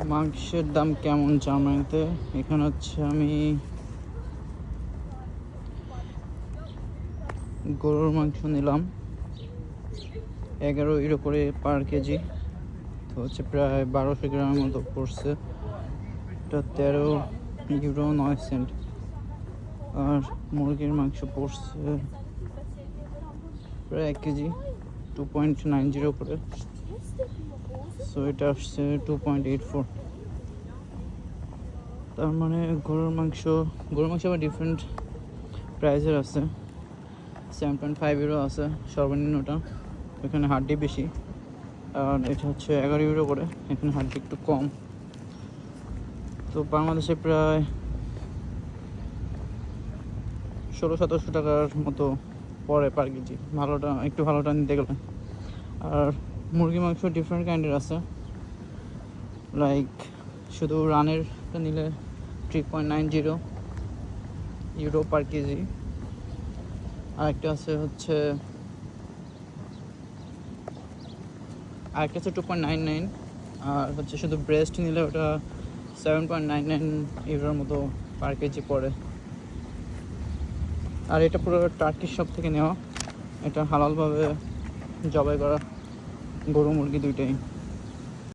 মাংসের দাম কেমন জার্মানিতে? এখানে হচ্ছে আমি গরুর মাংস নিলাম 11 ইউরো করে পার কেজি, তো হচ্ছে প্রায় 1200 গ্রামের মতো পড়ছে। এটা 13 ইউরো 9 সেন্ট। আর মুরগির মাংস পড়ছে প্রায় 1 কেজি 2.90 করে, সো এটা আসছে 2.84। তার মানে গরুর মাংস আবার ডিফারেন্ট প্রাইসের আছে। 7.5 ইউরো আছে সর্বনিম্নটা, এখানে হাড্ডি বেশি। আর এটা হচ্ছে 11 ইউরো করে, এখানে হাড্ডি একটু কম। তো বাংলাদেশে প্রায় 1600-1700 টাকার মতো পড়ে পার কেজি, ভালোটা নিতে গেলে। আর মুরগি মাংস ডিফারেন্ট কাইন্ডের আছে, লাইক শুধু রানেরটা নিলে 3.90 ইউরো পার কেজি। আরেকটা আছে হচ্ছে 2.99, আর হচ্ছে শুধু ব্রেস্ট নিলে ওটা 7.99 ইউরোর মতো পার কেজি পড়ে। আর এটা পুরো টার্কিশ শপ থেকে নেওয়া, এটা হালালভাবে জবাই করা গরু মুরগি দুইটাই।